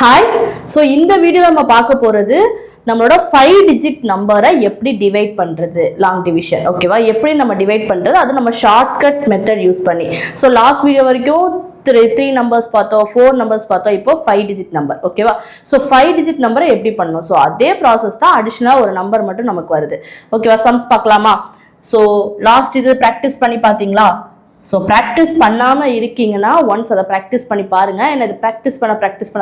Hi. So இந்த வீடியோவில் நம்ம பார்க்க போகிறது நம்மளோட 5 டிஜிட் நம்பரை எப்படி டிவைட் பண்ணுறது, லாங் டிவிஷன். ஓகேவா? எப்படி நம்ம டிவைட் பண்ணுறது, அது நம்ம ஷார்ட்கட் மெத்தட் யூஸ் பண்ணி. ஸோ லாஸ்ட் வீடியோ வரைக்கும் த்ரீ நம்பர்ஸ் பார்த்தோம், 4 நம்பர்ஸ் பார்த்தோம், இப்போ 5 டிஜிட் நம்பர். ஓகேவா? ஸோ 5 டிஜிட் நம்பரை எப்படி பண்ணணும், ஸோ அதே ப்ராசஸ் தான், அடிஷ்னலாக ஒரு நம்பர் மட்டும் நமக்கு வருது. ஓகேவா? சம்ஸ் பார்க்கலாமா? ஸோ லாஸ்ட் இது ப்ராக்டிஸ் பண்ணி பார்த்தீங்களா? ஸோ ப்ராக்டிஸ் பண்ணாமல் இருக்கீங்கன்னா ஒன்ஸ் அதை ப்ராக்டிஸ் பண்ணி பாருங்கள். ஏன்னா இது ப்ராக்டிஸ் பண்ண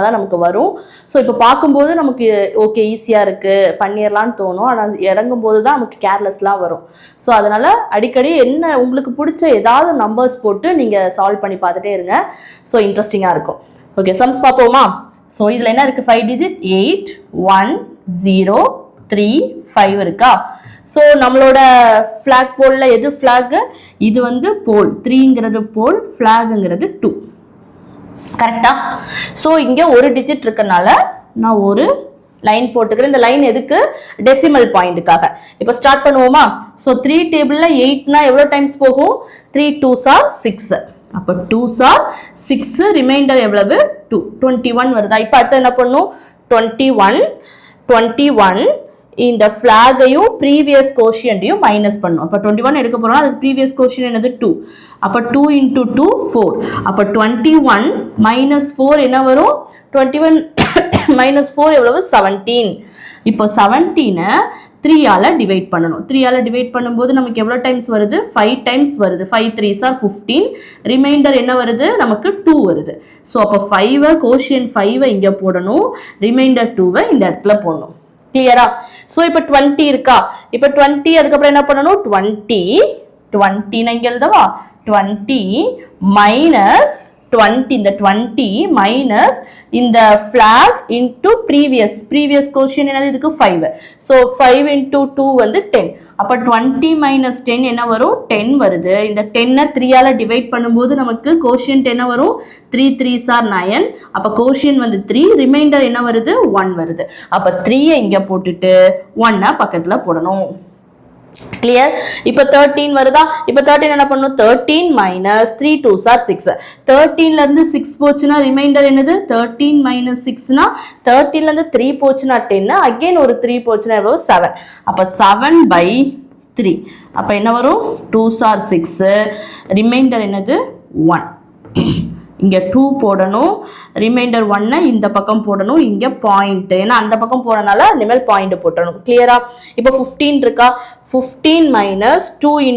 தான் நமக்கு வரும். ஸோ இப்போ பார்க்கும்போது நமக்கு ஓகே ஈஸியாக இருக்குது பண்ணிடலான்னு தோணும், ஆனால் இறங்கும்போது தான் நமக்கு கேர்லெஸ்லாம் வரும். ஸோ அதனால் அடிக்கடி என்ன உங்களுக்கு பிடிச்ச ஏதாவது நம்பர்ஸ் போட்டு நீங்கள் சால்வ் பண்ணி பார்த்துட்டே இருங்க. ஸோ இன்ட்ரெஸ்டிங்காக இருக்கும். ஓகே, சம்ஸ் பார்ப்போமா? ஸோ இதில் என்ன இருக்குது? 5 டிஜிட் 8 1 0 3 5 இருக்கா? ஸோ நம்மளோட ஃப்ளாக் போலில் எது ஃப்ளாகு? இது வந்து போல், 3ங்கிறது போல், ஃப்ளாகுங்கிறது 2. கரெக்டா? ஸோ இங்கே ஒரு டிஜிட் இருக்கனால நான் ஒரு லைன் போட்டுக்கிறேன். இந்த லைன் எதுக்கு? டெசிமல் பாயிண்ட்டுக்காக. இப்போ ஸ்டார்ட் பண்ணுவோமா? ஸோ 3 டேபிளில் 8னா எவ்வளோ டைம்ஸ் போகும்? 3 2s are 6. அப்போ 2s are 6, ரிமைண்டர் எவ்வளவு? 2, 21 வருதா? இப்போ அடுத்து என்ன பண்ணும்? 21 இந்த ஃபிளாகையும் ப்ரீவியஸ் கோஷியன்ட்டையும் மைனஸ் பண்ணும். அப்போ 21 எடுக்க போறோம்னா அதுக்கு ப்ரீவியஸ் கோஷியன்ட் என்னது? 2. அப்போ 2 × 2 4. அப்போ 21 - 4 என்ன வரும்? 21 - 4 எவ்வளவு? 17. இப்போ 17 3ஆல டிவைட் பண்ணணும். 3ஆல டிவைட் பண்ணும்போது நமக்கு எவ்வளோ டைம்ஸ் வருது? 5 டைம்ஸ் வருது. 5 3s are 15. ரிமைண்டர் என்ன வருது? நமக்கு 2 வருது. ஸோ அப்போ 5 கோஷியன்ட் 5 இங்கே போடணும், ரிமைண்டர் 2 இந்த இடத்துல போடணும். கிளியரா? ஸோ இப்போ 20 இருக்கா? இப்போ 20 அதுக்கப்புறம் என்ன பண்ணணும்? 20 இங்க எழுதவா? 20 மைனஸ் 20, இந்த 20 மைனஸ் இந்த ஃபிளாக் இன்டூ ப்ரீவியஸ் கோஷன் என்னது? இதுக்கு 5. ஸோ 5 × 2 வந்து 10. அப்போ 20 - 10 என்ன வரும்? 10 வருது. இந்த 10 3ஆல டிவைட் பண்ணும்போது நமக்கு கோஷியன்ட் என்ன வரும்? 3 3s are 9. அப்போ கோஷியன்ட் வந்து 3, ரிமைண்டர் என்ன வருது? 1 வருது. அப்போ 3 இங்கே போட்டுட்டு 1 பக்கத்தில் போடணும். கிளியர்? இப்போ 13 வருதா? இப்போ 13 என்ன பண்ணும்? 13 - 3 2s are 6. 13ல இருந்து 6 போச்சுன்னா ரிமைண்டர் என்னது? 13 - 6னா 13ல இருந்து 3 போச்சுன்னா 10, அகைன் ஒரு 3 போச்சுன்னா எவ்வளவு? 7. அப்போ 7/3. அப்போ என்ன வரும்? 2s are 6, ரிமைண்டர் என்னது? 1. இங்கே 2 போடணும், ரிமைண்டர் 1 இந்த பக்கம் போடணும், இங்கே பாயிண்ட், ஏன்னா அந்த பக்கம் போனனால இந்த மேல் பாயிண்ட் போட்டணும். கிளியரா? இப்போ 15 இருக்கா? 15 - 2 ×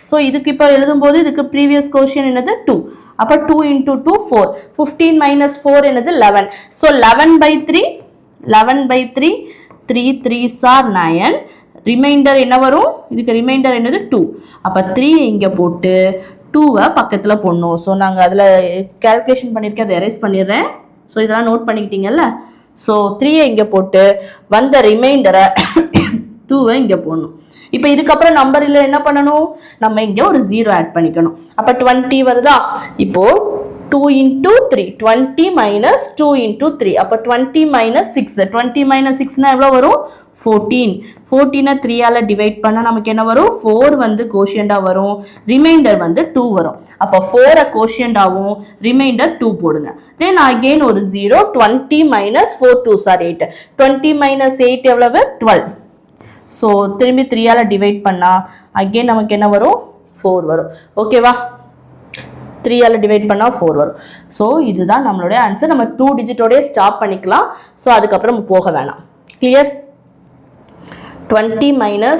ஸோ இதுக்கு இப்போ எழுதும்போது இதுக்கு ப்ரீவியஸ் கோஷன் என்னது? 2. அப்போ 2 × 2 4. 15 - 4 என்னது? 11. So 11/3, 3 3s are 9. ரிமைண்டர் என்ன வரும்? இதுக்கு ரிமைண்டர் என்னது? 2. அப்போ 3 இங்கே போட்டு 2 பக்கத்தில் போடணும். ஸோ நாங்கள் அதில் கேல்குலேஷன் பண்ணியிருக்கேன், அதை எரேஸ் பண்ணிடுறேன். ஸோ இதெல்லாம் நோட் பண்ணிக்கிட்டீங்கல்ல? ஸோ 3 இங்கே போட்டு வந்த ரிமைண்டரை 2 இங்கே போடணும். இப்போ இதுக்கப்புறம் நம்பரில் என்ன பண்ணணும்? நம்ம இங்கே ஒரு 0 ஆட் பண்ணிக்கணும். அப்போ 20 வருதா? இப்போ 2 × 3, 20 - 2 × 3. அப்போ 20 - 6. 20 - 6னா எவ்வளோ வரும்? 14. 14 3ஆல டிவைட் பண்ணா நமக்கு என்ன வரும்? 4 வந்து கோஷியண்டா வரும், ரிமைண்டர் வந்து 2 வரும். அப்போ 4 கோஷியண்டாவும் ரிமைண்டர் 2 போடுங்க. தென் அகைன் ஒரு 0. 20 - 4 2s are 8. 20 - 8 எவ்வளவு? 12. ஸோ திரும்பி 3ஆல டிவைட் பண்ணா அகைன் நமக்கு என்ன வரும்? 4 வரும். ஓகேவா? 3ஆல டிவைட் பண்ணா 4 வரும். ஸோ இதுதான் நம்மளுடைய ஆன்சர். நம்ம 2 டிஜிட்டோடய ஸ்டாப் பண்ணிக்கலாம். ஸோ அதுக்கப்புறம் போக வேணாம். கிளியர்? 20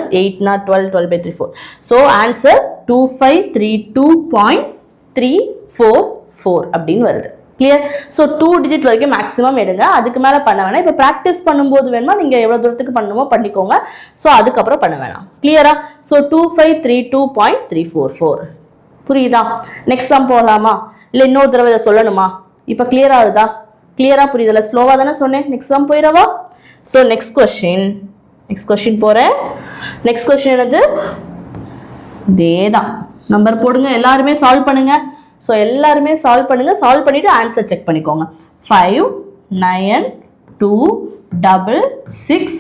- 8 னா 12, 12/3 4. ஸோ ஆன்சர் 2532.344 அப்படின்னு வருது. கிளியர்? ஸோ 2 டிஜிட் வரைக்கும் மேக்ஸிமம் எடுங்க, அதுக்கு மேலே பண்ண வேணாம். இப்போ ப்ராக்டிஸ் பண்ணும்போது வேணுமா நீங்கள் எவ்வளோ தூரத்துக்கு பண்ணணுமோ பண்ணிக்கோங்க. ஸோ அதுக்கப்புறம் பண்ண வேணாம். கிளியரா? ஸோ 2532.344. புரியுதா? நெக்ஸ்ட் சம் போகலாமா? இல்லை இன்னொரு தடவை இதை சொல்லணுமா? இப்போ கிளியர் ஆகுதா? கிளியராக புரியுதில்ல? ஸ்லோவாக தானே சொன்னேன். நெக்ஸ்ட் சம் போயிடவா? ஸோ நெக்ஸ்ட் கொஸ்டின் போகிறேன். நெக்ஸ்ட் கொஸ்டின் என்னது? இதேதான். நம்பர் போடுங்க, எல்லாருமே சால்வ் பண்ணுங்க. ஸோ எல்லாருமே சால்வ் பண்ணுங்க. சால்வ் பண்ணிட்டு ஆன்சர் செக் பண்ணிக்கோங்க. 5 9 2 6.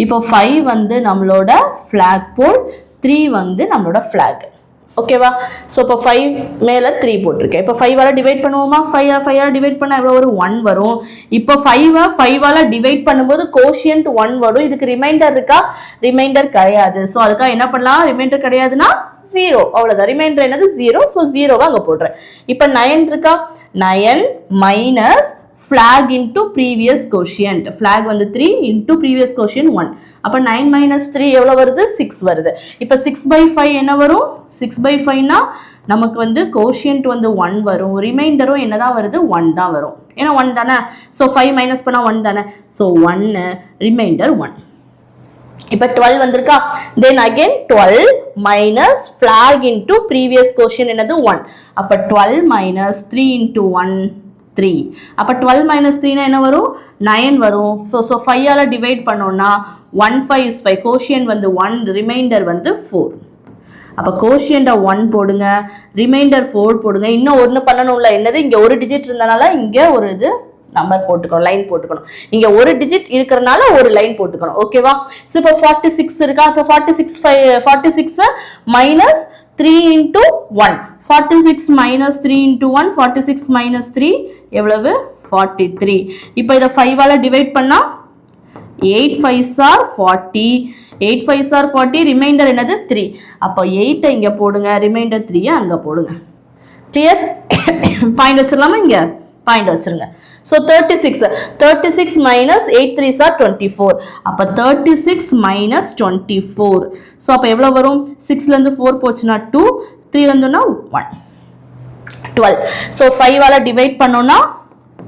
இப்போ 5 வந்து நம்மளோட ஃபிளாக் போல், 3 வந்து நம்மளோட ஃபிளாக். ஓகேவா? ஸோ இப்போ 5 மேலே 3 போட்டிருக்கேன். இப்போ 5ஆல் டிவைட் பண்ணுவோமா? 5ஆல் டிவைட் பண்ணால் எவ்வளோ வரும்? 1 வரும். இப்போ 5ஆல் டிவைட் பண்ணும்போது கோஷியன்ட் 1 வரும். இதுக்கு ரிமைண்டர் இருக்கா? ரிமைண்டர் கிடையாது. ஸோ அதுக்காக என்ன பண்ணலாம்? ரிமைண்டர் கிடையாதுன்னா 0, அவ்வளோதான். ரிமைண்டர் என்னது? 0. ஸோ 0வா அங்கே போடுறேன். இப்போ 9 இருக்கா? 9 minus flag into previous quotient. Flag வந்து 3 into previous quotient 1. அப்ப 9 minus 3 எவ்வளவு வருது? 6 வருது. இப்ப 6/5 என்ன வரும்? 6/5 னா நமக்கு வந்து quotient வந்து 1 வரும். ரிமைண்டரும் என்னதான் வருது? 1 தான் வரும். ஏன்னா 1 தானே. ஸோ 5 மைனஸ் பண்ணா 1 தானே. So 1 remainder 1. இப்ப 12 வந்திருக்கா? then again 12 minus flag into previous quotient என்னது? 1. அப்ப 12 minus 3 into 1 3. அப்ப 12 minus 3 னா என்ன வரும்? 9 வரும். so 5ஆல டிவைட் பண்ணோம்னா 1 5 is 5. கோஷியன்ட் வந்து 1, ரிமைண்டர் வந்து 4. அப்ப கோஷியன்ட 1 போடுங்க, ரிமைண்டர் 4 போடுங்க. இன்னும் ஒன்னு பண்ணணும்ல. என்னது? இங்க ஒரு டிஜிட் இருந்தனால இங்க ஒரு இது நம்பர் போட்டுக்கணும், லைன் போட்டுக்கணும். இங்க ஒரு டிஜிட் இருக்கறனால ஒரு லைன் போட்டுக்கணும். ஓகேவா? சோ இப்போ 46 இருக்கா? அப்ப 46 minus 3 into 1. 46 minus 3 into 1, 46 minus 3 எவ்வளவு? 43. இப்போ இதை 5ஆல டிவைட் பண்ணா 8 5s are 40. 8 5s are 40. Reminder என்னது? 3. அப்போ 8 இங்க போடுங்க, ரிமைண்டர் 3 அங்க போடுங்க. கிளியர்? பாயிண்ட் வச்சிடலாமா? இங்க பாயிண்ட் வச்சிருங்க. So 36 minus 8 3s are 24. அப்ப 36 minus 24. So அப்ப எவ்வளவு வரும்? 6ல இருந்து 4 போச்சுனா 2, 3ல இருந்துனா 1. 12. So 5ஆல டிவைட் பண்ணோம்னா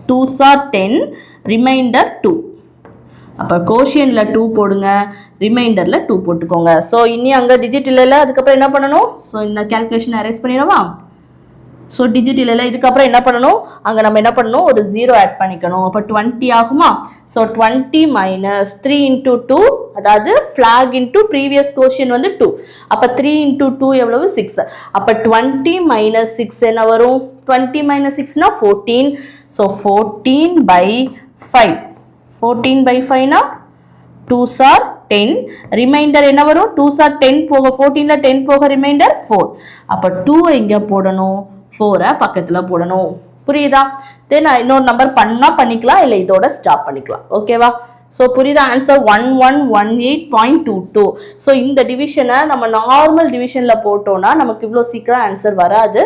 2s are 10, ரிமைண்டர் 2. அப்ப கோஷியன்ட்ல 2 போடுங்க, ரிமைண்டர்ல 2 போட்டுக்கோங்க. சோ இனி அங்க டிஜிட் இல்லல, அதுக்கு அப்புறம் என்ன பண்ணனும்? சோ இந்த கால்குலேஷன் எரேஸ் பண்ணிடவா? ஸோ டிஜிட் இல்லைல்ல, இதுக்கப்புறம் என்ன பண்ணணும்? அங்கே நம்ம என்ன பண்ணணும்? ஒரு 0 ஆட் பண்ணிக்கணும். அப்போ 20 ஆகுமா? ஸோ 20 மைனஸ் 3 into 2, அதாவது ஃபிளாக் இன்டூ ப்ரீவியஸ் கோஷியன் வந்து 2. அப்போ 3 into 2 எவ்வளவு? 6. அப்போ 20 மைனஸ் 6 என்ன வரும்? 20 மைனஸ் 6னா 14. ஸோ 14/5. 14/5னா 2s are 10. ரிமைண்டர் என்ன வரும்? 2s are 10 போக 14ல 10 போக ரிமைண்டர் 4. அப்போ 2 இங்க போடணும், 4 பக்கத்துல போடணும். புரியுதா? தென் இன்னொரு நம்பர் பண்ணா பண்ணிக்கலாம், இல்ல இதோட ஸ்டாப் பண்ணிக்கலாம். ஓகேவா? சோ புரியுதா? ஆன்சர் 1118.22. சோ இந்த டிவிஷனை நம்ம நார்மல் டிவிஷன்ல போட்டோம்னா நமக்கு இவ்வளவு சீக்கிரம் ஆன்சர் வராது.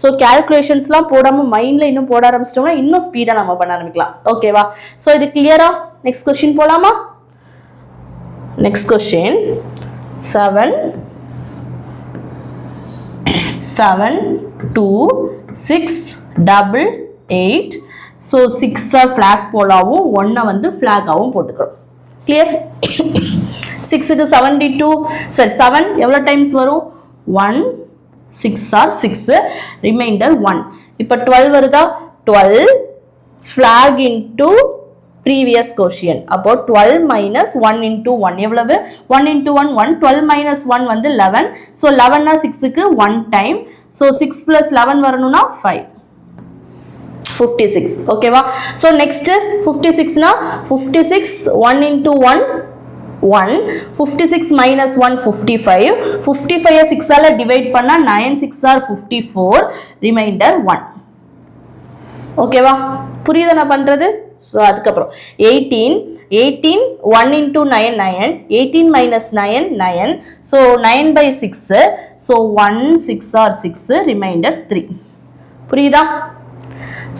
சோ கால்குலேஷன்ஸ்லாம் போடாம மைண்ட்ல இன்னும் போட ஆரம்பிச்சிட்டோம்னா இன்னும் ஸ்பீடா நம்ம பண்ண ஆரம்பிக்கலாம். ஓகேவா? சோ இது கிளியரா? நெக்ஸ்ட் क्वेश्चन போலாமா? Next question 7 2 6 8 8. ஸோ 6 ஃபிளாக் போலாவும் 1 வந்து ஃபிளாகாவும் போட்டுக்கிறோம். கிளியர்? 6க்கு 72, சரி 7 எவ்வளோ டைம்ஸ் வரும்? 1 6 ஆர் 6, ரிமைண்டர் 1. இப்போ 12 வருதா? 12 ஃபிளாக் இன்டூ previous quotient. அப்போ 12 minus 1 into 1 எவ்வளவு? 1 into 1 1. 12 minus 1 வந்து 11. So 11 னா 6க்கு 1 time. So 6 plus 11 வரணும்னா 5. 56. ஓகேவா? So next 56 னா 56 1 into 1 1. 56 minus 1 55. 55 6ஆல டிவைட் பண்ணா 9 6 are 54. ரிமைண்டர் 1. ஓகேவா? புரியுதா நான் பண்றது? ஸோ அதுக்கப்புறம் 18 1 into 9 9. 18 minus 9 9. So 9/6. So 1 6 are 6, remainder 3. புரியுதா?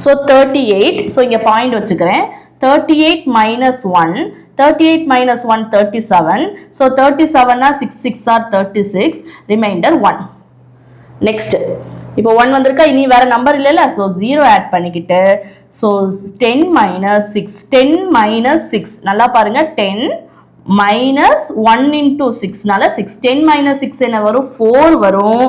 ஸோ 38. ஸோ இங்கே பாயிண்ட் வச்சுக்கிறேன். 38 minus 1. 38 minus 1 37. ஸோ 37னா 6 6 are 36, ரிமைண்டர் 1. நெக்ஸ்ட் இப்போ 1 வந்திருக்கா, இனி வேற நம்பர் இல்லைல்ல, ஸோ 0 ஆட் பண்ணிக்கிட்டு ஸோ 10 minus 6. 10 minus 6 நல்லா பாருங்க, 10 minus 1 into 6னால 6. 10 minus 6 என்ன வரும்? 4 வரும்.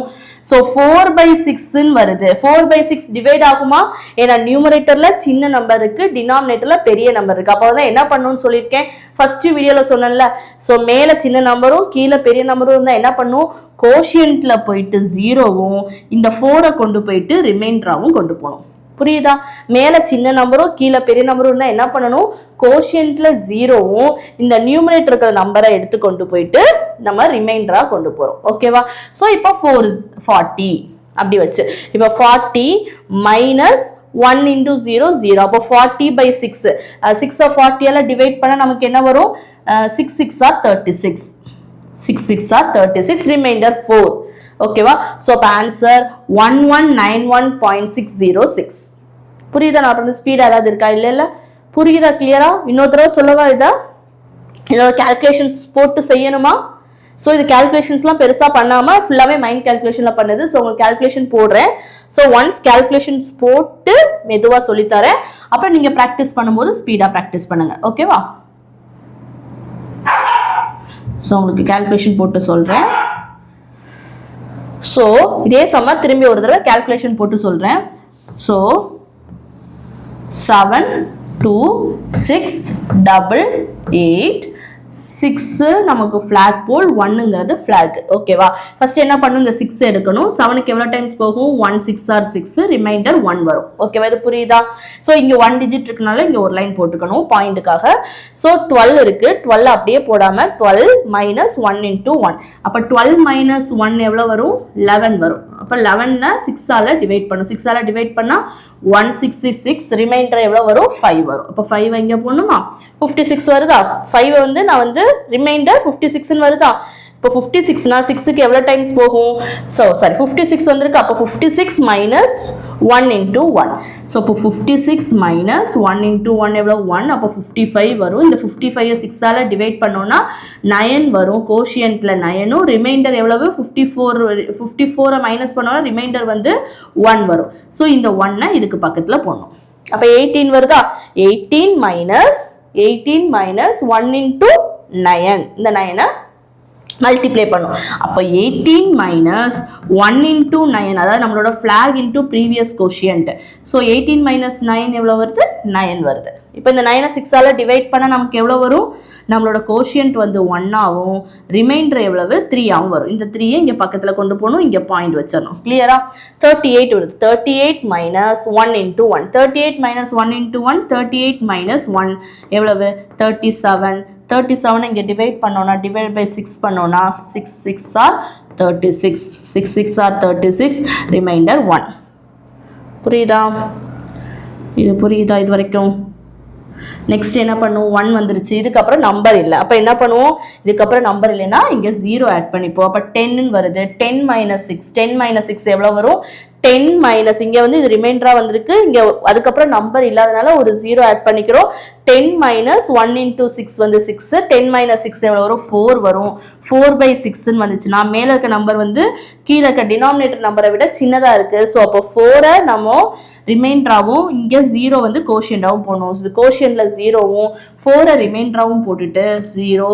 ஸோ 4/6 வருது. 4/6 டிவைட் ஆகுமா? ஏன்னா நியூமரேட்டர்ல சின்ன நம்பர் இருக்கு, டினாமினேட்டர்ல பெரிய நம்பர் இருக்கு. அப்போ தான் என்ன பண்ணணும்னு சொல்லியிருக்கேன் ஃபர்ஸ்ட் வீடியோல சொன்னேன்ல. ஸோ மேல சின்ன நம்பரும் கீழே பெரிய நம்பரும் இருந்தா என்ன பண்ணும்? கோஷியன்ட்ல போயிட்டு 0வும் இந்த 4 கொண்டு போயிட்டு ரிமைண்டராகவும் கொண்டு போகணும். புரியுதா? மேல சின்ன நம்பரும் கீழே பெரிய நம்பரும் இருந்தா என்ன பண்ணணும்? கோஷியன்ட்ல 0வும் இந்த நியூமரேட்டர் இருக்கிற நம்பரை எடுத்து கொண்டு போயிட்டு நம்ம ரிமைண்டரா கொண்டு போறோம். ஓகேவா? சோ இப்போ 4 is 40 அப்படி வச்சு இப்போ 40 minus 1 into 0 0. அப்போ 40/6 6 of 40 ஆல டிவைட் பண்ணா நமக்கு என்ன வரும்? 6 6 are 36. 6 6 are 36. ரிமைண்டர் 4. ஓகேவா? சோ அப்ப ஆன்சர் 1191.606. புரியுதா? நான் ஸ்பீட் ஏதாவது இருக்கா? இல்ல புரியுதா? கிளியரா? இன்னொரு தடவை சொல்லவா? இதோட கால்குலேஷன்ஸ் போட்டு செய்யணுமா? ஸோ இது கால்குலேஷன்ஸ்லாம் பெருசாக பண்ணாமல் ஃபுல்லாகவே மைண்ட் கால்குலேஷனில் பண்ணுது. ஸோ உங்களுக்கு கால்குலேஷன் போடுறேன். ஸோ ஒன்ஸ் கால்குலேஷன்ஸ் போட்டு மெதுவாக சொல்லித்தரேன். அப்புறம் நீங்கள் ப்ராக்டிஸ் பண்ணும்போது ஸ்பீடாக ப்ராக்டிஸ் பண்ணுங்க. ஓகேவா? ஸோ உங்களுக்கு கால்குலேஷன் போட்டு சொல்கிறேன். ஸோ இதே சம திரும்பி ஒரு தடவை கால்குலேஷன் போட்டு சொல்கிறேன். ஸோ 7 2 6 8 6 நமக்கு flag pole 1ங்கிறது flag. ஓகேவா? ஃபர்ஸ்ட் என்ன பண்ணனும்? இந்த 6 எடுக்கணும். 7க்கு எவ்வளவு டைம்ஸ் போகும்? 1 6 ஆர் 6 ரிமைண்டர் 1 வரும். ஓகேவா? இது புரியுதா? சோ இங்க 1 டிஜிட் இருக்கனால இங்க ஒரு லைன் போட்டுக்கணும் பாயிண்ட்காக. சோ 12 இருக்கு. 12 அப்படியே போடாம 12 minus 1 into 1. அப்ப 12 minus 1 எவ்வளவு வரும்? 11 வரும். அப்ப 11 6 ஆல டிவைட் பண்ணனும். 6 ஆல டிவைட் பண்ணா 166 ரிமைண்டர் எவ்வளவு வரும்? 5 வரும். அப்ப 5 எங்க போடணுமா? 56 வருதா? 5 வந்து நான் வந்து ரிமைண்டர் 56 ன்னு வருதா? இப்போ 56 னா 6க்கு எவ்வளவு டைம்ஸ் போகும்? சோ சாரி 56 வந்திருக்கு. அப்ப 56 minus 1 into 1. சோ இப்போ 56 minus 1 into 1 எவ்வளவு? 1. அப்ப 55 வரும். இந்த 55 6 ஆல டிவைட் பண்ணோம்னா 9 வரும். கோஷியன்ட்ல 9 ம் ரிமைண்டர் எவ்வளவு? 54 மைனஸ் பண்ணோம்னா ரிமைண்டர் வந்து 1 வரும். சோ இந்த 1 இதுக்கு பக்கத்துல போடணும். அப்ப 18 வருதா? 18 minus 1 into 9. இந்த 9 மல்டிப்ளை பண்ணும். அப்போ 18 minus 1 into 9 அதாவது நம்மளோட flag into previous quotient. So 18 minus 9 எவ்வளோ வருது? 9 வருது. இப்போ இந்த 9 6 ஆல டிவைட் பண்ண நமக்கு எவ்வளோ வரும்? நம்மளோட கோஷியன்ட் வந்து 1 ஆகும். ரிமைண்டர் எவ்வளவு? 3 ஆகும் வரும். இந்த 3 இங்க பக்கத்துல கொண்டு போகணும். இங்க பாயிண்ட் வச்சிடணும். கிளியரா? 38 வருது. 38 minus 1 into 1. 38 minus 1 into 1. 38 minus 1 எவ்வளவு? 37. 37 இங்க டிவைட் பண்ணோம்னா டிவைட் பை 6 பண்ணோம்னா 6 6 are 36. 6 6 are 36. ரிமைண்டர் 1. புரியுதா? இது புரியுதா இது வரைக்கும்? நெக்ஸ்ட் என்ன பண்ணுவோம்? 1 வந்துருச்சு. இதுக்கப்புறம் நம்பர் இல்லை. அப்போ என்ன பண்ணுவோம்? இதுக்கப்புறம் நம்பர் இல்லைன்னா இங்கே 0 ஆட் பண்ணிப்போம். அப்போ 10 வருது. 10 minus 6. 10 minus 6 எவ்வளோ வரும்? 10 மைனஸ் இங்கே வந்து இது ரிமைண்டரா வந்திருக்கு. இங்கே அதுக்கப்புறம் நம்பர் இல்லாதனால ஒரு 0 ஆட் பண்ணிக்கிறோம். 10 minus 1 into 6 வந்து 6. 10 minus 6 எவ்வளோ வரும்? 4 வரும். 4/6ன்னு வந்துச்சுன்னா மேலே இருக்க நம்பர் வந்து கீழே இருக்க டினாமினேட்டர் நம்பரை விட சின்னதாக இருக்கு. ஸோ அப்போ 4 நம்ம ரிமைண்டராகவும் இங்கே 0 வந்து கோஷியண்டாகவும் போடணும். கோஷியன்ட்ல 0வும் 4 ரிமைண்டராகவும் போட்டுட்டு 0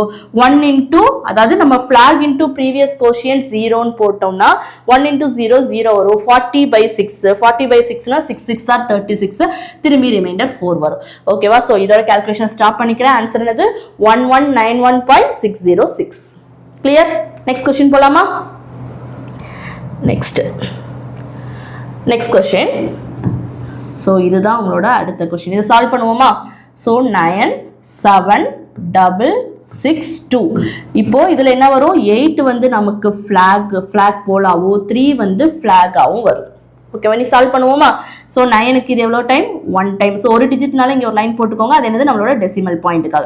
1 into அதாவது நம்ம flag into previous quotient 0ன்னு போட்டோம்னா 1 into 0 0 வரும். 40/6. 40/6னா 6 6 are 36. திரும்பி ரிமைண்டர் 4 வரும். ஓகேவா? ஸோ இதோட கால்குலேஷன் ஸ்டாப் பண்ணிக்கிறேன். ஆன்சர் என்னது? 1191.606. கிளியர்? நெக்ஸ்ட் கொஸ்டின் போலாமா? Next question. ஸோ இதுதான் உங்களோட அடுத்த கொஸ்டின். இதை சால்வ் பண்ணுவோமா? ஸோ 9 7 6 2. இப்போ இதுல என்ன வரும்? 8 வந்து நமக்கு flag போலாவும் 3 வந்து flag ஆவும் வரும். ஓகேவா? நீ சால்வ் பண்ணுவோமா? ஸோ 9க்கு இது எவ்வளோ டைம்? 1 டைம். ஸோ ஒரு டிஜிட்னால இங்கே ஒரு லைன் போட்டுக்கோங்க. அது என்னது? நம்மளோட டெசிமல் பாயிண்ட்டுக்காக.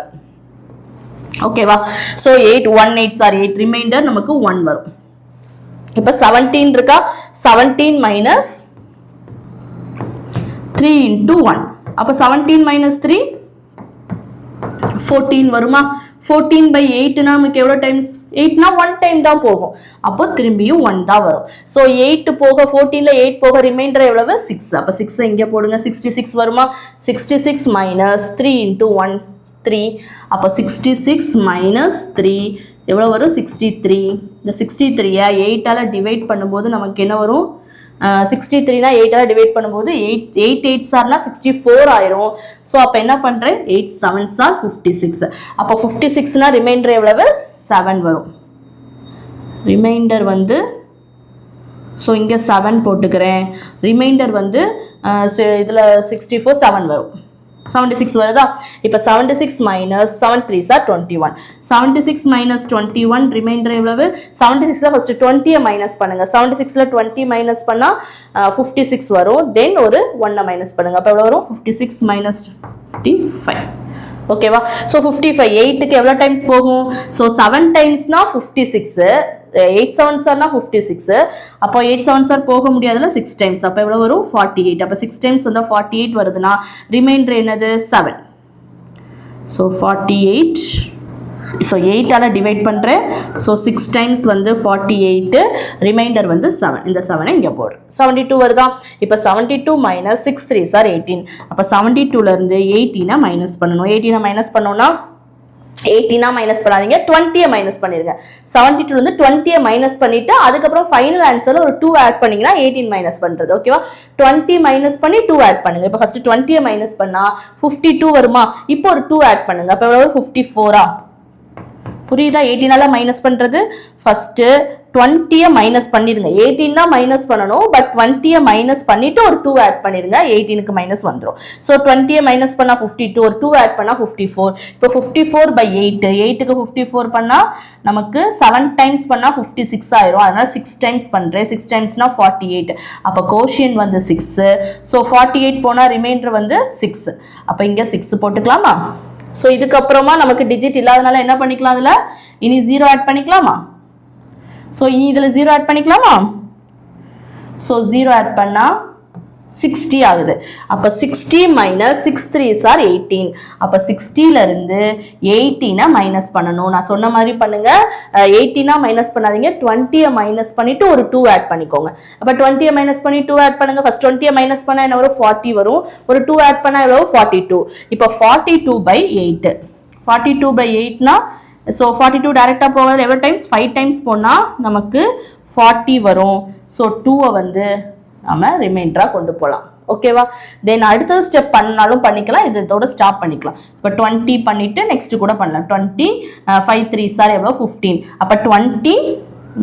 ஓகேவா? ஸோ 8 1 8 ஆர் 8 ரிமைண்டர் நமக்கு 1 வரும். இப்போ 17 இருக்கா? 17 மைனஸ் 3 into 1. அப்போ 17 minus 3 14 வருமா? 14/8 நமக்கு எவ்வளோ டைம்ஸ்? 8னா 1 டைம் தான் போகும். அப்போ திரும்பியும் 1 தான் வரும். ஸோ 8 போக 14ல 8 போக ரிமைண்டர் எவ்வளவு? 6. அப்போ 6 இங்கே போடுங்க. 66 வருமா? 66 minus 3 into 1 3. அப்போ 66 minus 3 எவ்வளோ வரும்? 63. இந்த 63 8ஆல டிவைட் பண்ணும்போது நமக்கு என்ன வரும்? 63னா 8ஆல டிவைட் பண்ணும்போது 8 8s ஆர்னா 64 ஆயிரும். ஸோ அப்போ என்ன பண்ணுறேன்? 8 7s ஆர் 56. அப்போ 56னா ரிமைண்டர் எவ்வளவு? 7 வரும். ரிமைண்டர் வந்து ஸோ இங்கே 7 போட்டுக்கிறேன். ரிமைண்டர் வந்து இதில் 64 7 வரும், 76 வருதா. இப்போ 76 minus 7 3s are 21. 76 minus 21 reminder எவ்வளவு? 76ல ஃபர்ஸ்ட் 20 மைனஸ் பண்ணுங்க. 76ல 20 மைனஸ் பண்ணா 56 வரும். தென் ஒரு 1 மைனஸ் பண்ணுங்க. அப்போ எவ்வளோ வரும்? 56 minus 55. ஓகேவா? ஸோ 55 8க்கு எவ்வளோ டைம்ஸ் போகும்? So 7 டைம்ஸ்னா 56, 8 7s are 56. அப்போ 8 7s are போக முடியாதுல 6 டைம்ஸ். அப்போ எவ்வளவு வரும்? 48. அப்போ 6 டைம்ஸ் வந்தா 48 வருதுன்னா ரிமைண்டர் என்னது? 7. ஸோ 48. ஸோ 8ஆல டிவைட் பண்ணுறேன். ஸோ 6 டைம்ஸ் வந்து 48, ரிமைண்டர் வந்து 7. இந்த 7 இங்கே போடுறேன். 72 வருதா. இப்போ 72 மைனஸ் 6 3s are 18. அப்போ 72லேருந்து 18 மைனஸ் பண்ணணும். 18 மைனஸ் பண்ணோம்னா 18 மைனஸ் பண்ணாதீங்க, 20 மைனஸ் பண்ணிருங்க. 72 வந்து 20 மைனஸ் பண்ணிட்டு அதுக்கப்புறம் ஃபைனல் ஆன்சர்ல ஒரு 2 ஆட் பண்ணீங்கன்னா 18 மைனஸ் பண்றது. ஓகேவா? 20 மைனஸ் பண்ணி 2 ஆட் பண்ணுங்க. இப்போ ஃபர்ஸ்ட் 20 மைனஸ் பண்ணா 52 வருமா? இப்போ ஒரு 2 ஆட் பண்ணுங்க. அப்போ எவ்வளவு? 54ஆ? புரியுதா? 18ஆல மைனஸ் பண்றது. ஃபர்ஸ்ட் 20 மைனஸ் பண்ணிருங்க. 18 தான் மைனஸ் பண்ணணும், பட் 20 மைனஸ் பண்ணிட்டு ஒரு 2 ஆட் பண்ணிருங்க. 18க்கு மைனஸ் வந்துடும். ஸோ 20 மைனஸ் பண்ணா 52, ஒரு 2 ஆட் பண்ணா 54. இப்போ 54/8, 8க்கு 54 பண்ணா நமக்கு 7 டைம்ஸ் பண்ணா 56 ஆயிரும். அதனால 6 டைம்ஸ் பண்றேன். 6 டைம்ஸ்னா 48. அப்போ கோஷியன் வந்து 6. ஸோ 48 போனா ரிமைண்டர் வந்து 6. அப்போ இங்க 6 போட்டுக்கலாமா? ஸோ இதுக்கப்புறமா நமக்கு டிஜிட் இல்லாதனால என்ன பண்ணிக்கலாம்? அதுல இனி 0 ஆட் பண்ணிக்கலாமா? ஸோ இனி இதில் 0 ஆட் பண்ணிக்கலாமா? ஸோ 0 ஆட் பண்ணா 60 ஆகுது. அப்போ 60 மைனஸ் 6 3s are 18. அப்போ 60லேருந்து 18 மைனஸ் பண்ணணும். நான் சொன்ன மாதிரி பண்ணுங்க. 18 மைனஸ் பண்ணாதீங்க, 20 மைனஸ் பண்ணிட்டு ஒரு 2 ஆட் பண்ணிக்கோங்க. அப்போ 20 மைனஸ் பண்ணி 2 ஆட் பண்ணுங்க. ஃபர்ஸ்ட் 20 மைனஸ் பண்ணா என்ன வரும்? 40 வரும். ஒரு 2 ஆட் பண்ணா எவ்வளவு? 42. இப்போ 42/8. 42/8னா ஸோ 42 டைரெக்டாக போகாது. எவ்வளோ டைம்ஸ்? 5 டைம்ஸ் போனால் நமக்கு 40 வரும். ஸோ 2 வந்து நம்ம ரிமைண்டராக கொண்டு போகலாம். ஓகேவா? தென் அடுத்தது ஸ்டெப் பண்ணாலும் பண்ணிக்கலாம், இதோட ஸ்டாப் பண்ணிக்கலாம். இப்போ 20 பண்ணிட்டு நெக்ஸ்ட் கூட பண்ணலாம். 20 5 3s are எவ்வளோ? 15. அப்போ 20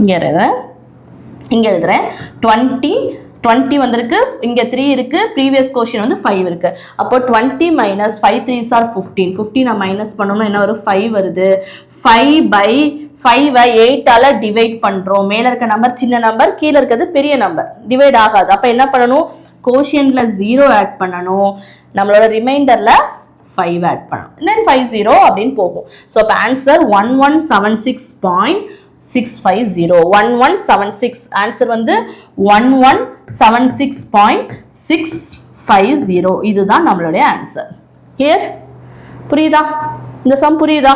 இங்கே எழுதுறேன். 20 வந்திருக்கு, இங்கே 3 இருக்கு, ப்ரீவியஸ் கொஸ்டின் வந்து 5 இருக்கு. அப்போ 20 மைனஸ் 5 3s are 15. 15 நான் மைனஸ் பண்ணோம்னா என்ன வரும்? 5 வருது. 5/5 8ஆல டிவைட் பண்றோம். மேல இருக்க நம்பர் சின்ன நம்பர், கீழே இருக்கிறது பெரிய நம்பர், டிவைட் ஆகாது. அப்ப என்ன பண்ணணும்? கோஷியன்ட்ல 0 ஆட் பண்ணணும், நம்மளோட ரிமைண்டர்ல 5 ஆட் பண்ணணும். தென் 50 அப்படின்னு போகும். ஸோ அப்போ ஆன்சர் 1176.650. 1176 ஆன்சர் வந்து 1176.650. இதுதான் நம்மளுடைய ஆன்சர். கிளியர்? புரியுதா? இந்த சம் புரியுதா?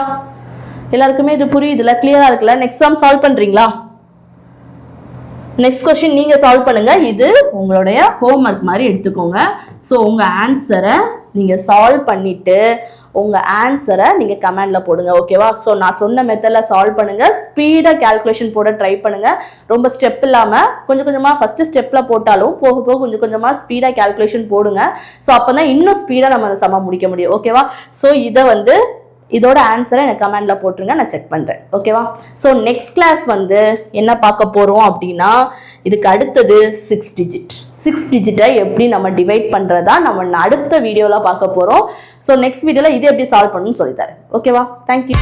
எல்லாருக்குமே இது புரியுதுல? கிளியரா இருக்குல்ல? நெக்ஸ்ட் சம் சால்வ் பண்றீங்களா? நெக்ஸ்ட் கொஸ்டின் நீங்க சால்வ் பண்ணுங்க. இது உங்களுடைய ஹோம்ஒர்க் மாதிரி எடுத்துக்கோங்க. ஸோ உங்க ஆன்சரை நீங்க சால்வ் பண்ணிட்டு உங்க ஆன்சரை நீங்க கமெண்ட்ல போடுங்க. ஓகேவா? ஸோ நான் சொன்ன மெத்தட்ல சால்வ் பண்ணுங்க. ஸ்பீடா கால்குலேஷன் போட ட்ரை பண்ணுங்க. ரொம்ப ஸ்டெப் இல்லாம கொஞ்சம் கொஞ்சமா ஃபர்ஸ்ட் ஸ்டெப்ல போட்டாலும் போக போக கொஞ்சம் கொஞ்சமா ஸ்பீடா கால்குலேஷன் போடுங்க. ஸோ அப்பதான் இன்னும் ஸ்பீடா நம்ம அந்த சம முடிக்க முடியும். ஓகேவா? ஸோ இதை வந்து இதோட ஆன்சரை எனக்கு கமெண்ட்ல போட்டுருங்க, நான் செக் பண்றேன். ஓகேவா? ஸோ நெக்ஸ்ட் கிளாஸ் வந்து என்ன பார்க்க போறோம் அப்படின்னா, இதுக்கு அடுத்தது 6 டிஜிட்டை எப்படி நம்ம டிவைட் பண்றதா நம்ம அடுத்த வீடியோல பார்க்க போறோம். ஸோ நெக்ஸ்ட் வீடியோல இது எப்படி சால்வ் பண்ணணும்னு சொல்லித்தரேன். ஓகேவா? தேங்க்யூ.